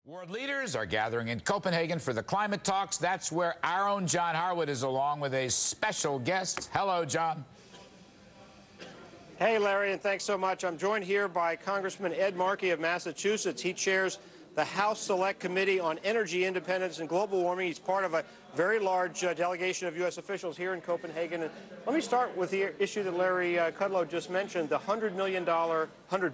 World leaders are gathering in Copenhagen for the climate talks. That's where our own John Harwood is along with a special guest. Hello, John. Hey, Larry, and thanks so much. I'm joined here by Congressman Ed Markey of Massachusetts. He chairs the House Select Committee on Energy Independence and Global Warming. He's part of a very large delegation of U.S. officials here in Copenhagen. And let me start with the issue that Larry Kudlow just mentioned, the $100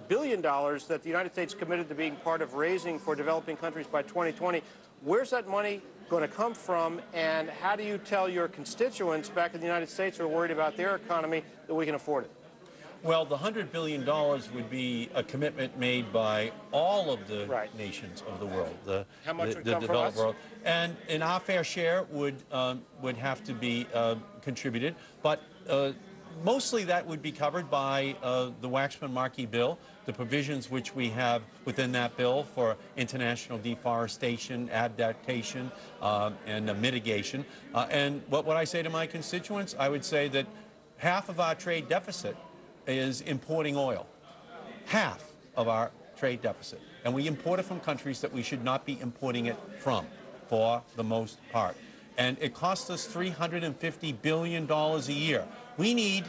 billion that the United States committed to being part of raising for developing countries by 2020. Where's that money going to come from, and how do you tell your constituents back in the United States who are worried about their economy that we can afford it? Well, the $100 billion would be a commitment made by all of the nations of the world, the developed world, and our fair share would have to be contributed. But mostly that would be covered by the Waxman-Markey bill, the provisions which we have within that bill for international deforestation, adaptation, and mitigation. And what would I say to my constituents? I would say that half of our trade deficit is importing oil. Half of our trade deficit. And we import it from countries that we should not be importing it from, for the most part. And it costs us $350 billion a year. We need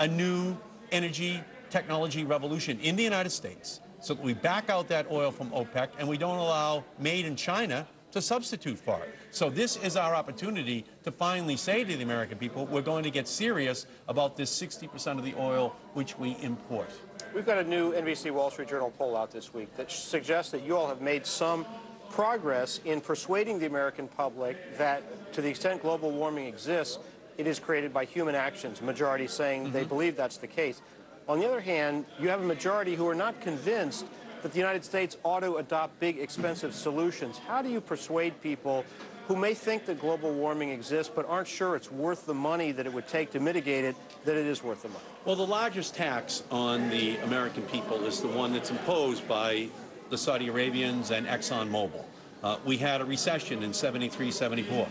a new energy technology revolution in the United States so that we back out that oil from OPEC and we don't allow made in China to substitute for it. So this is our opportunity to finally say to the American people, we're going to get serious about this 60% of the oil which we import. We've got a new NBC Wall Street Journal poll out this week that suggests that you all have made some progress in persuading the American public that to the extent global warming exists, it is created by human actions, majority saying they believe that's the case. On the other hand, you have a majority who are not convinced that the United States ought to adopt big, expensive solutions. How do you persuade people who may think that global warming exists but aren't sure it's worth the money that it would take to mitigate it, that it is worth the money? Well, the largest tax on the American people is the one that's imposed by the Saudi Arabians and ExxonMobil. We had a recession in 73, 74.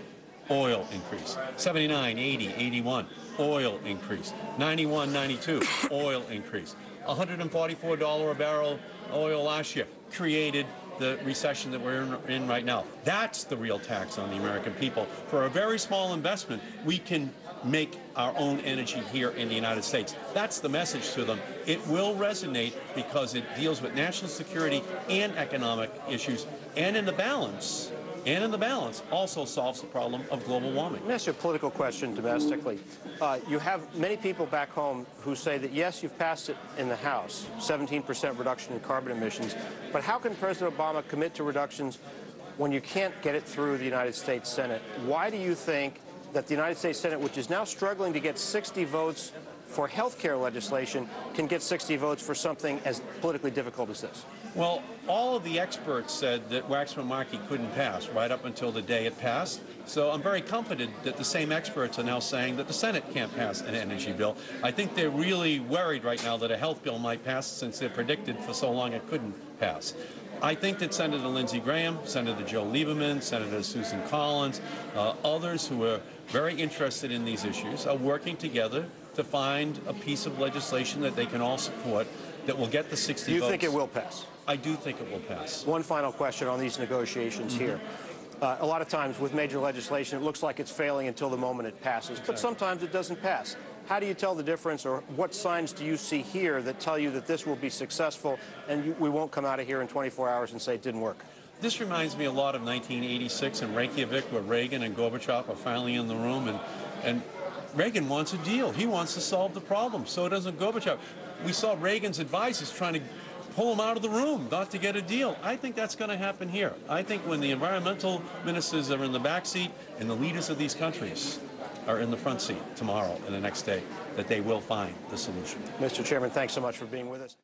Oil increase. 79, 80, 81. Oil increase. 91, 92. Oil increase. $144 a barrel oil last year created the recession that we're in right now. That's the real tax on the American people. For a very small investment, we can make our own energy here in the United States. That's the message to them. It will resonate because it deals with national security and economic issues, and in the balance, also solves the problem of global warming. Let me ask you a political question domestically. You have many people back home who say that, yes, you've passed it in the House, 17% reduction in carbon emissions, but how can President Obama commit to reductions when you can't get it through the United States Senate? Why do you think that the United States Senate, which is now struggling to get 60 votes for health care legislation, can get 60 votes for something as politically difficult as this? Well, all of the experts said that Waxman-Markey couldn't pass right up until the day it passed. So I'm very comforted that the same experts are now saying that the Senate can't pass an energy bill. I think they're really worried right now that a health bill might pass since they predicted for so long it couldn't pass. I think that Senator Lindsey Graham, Senator Joe Lieberman, Senator Susan Collins, others who are very interested in these issues are working together to find a piece of legislation that they can all support that will get the 60 votes. You think it will pass? I do think it will pass. One final question on these negotiations here. A lot of times with major legislation, it looks like it's failing until the moment it passes, but sometimes it doesn't pass. How do you tell the difference, or what signs do you see here that tell you that this will be successful and we won't come out of here in 24 hours and say it didn't work? This reminds me a lot of 1986 in Reykjavik, where Reagan and Gorbachev are finally in the room, and Reagan wants a deal. He wants to solve the problem. So doesn't Gorbachev. We saw Reagan's advisors trying to pull him out of the room, not to get a deal. I think that's going to happen here. I think when the environmental ministers are in the back seat and the leaders of these countries are in the front seat tomorrow and the next day, that they will find the solution. Mr. Chairman, thanks so much for being with us.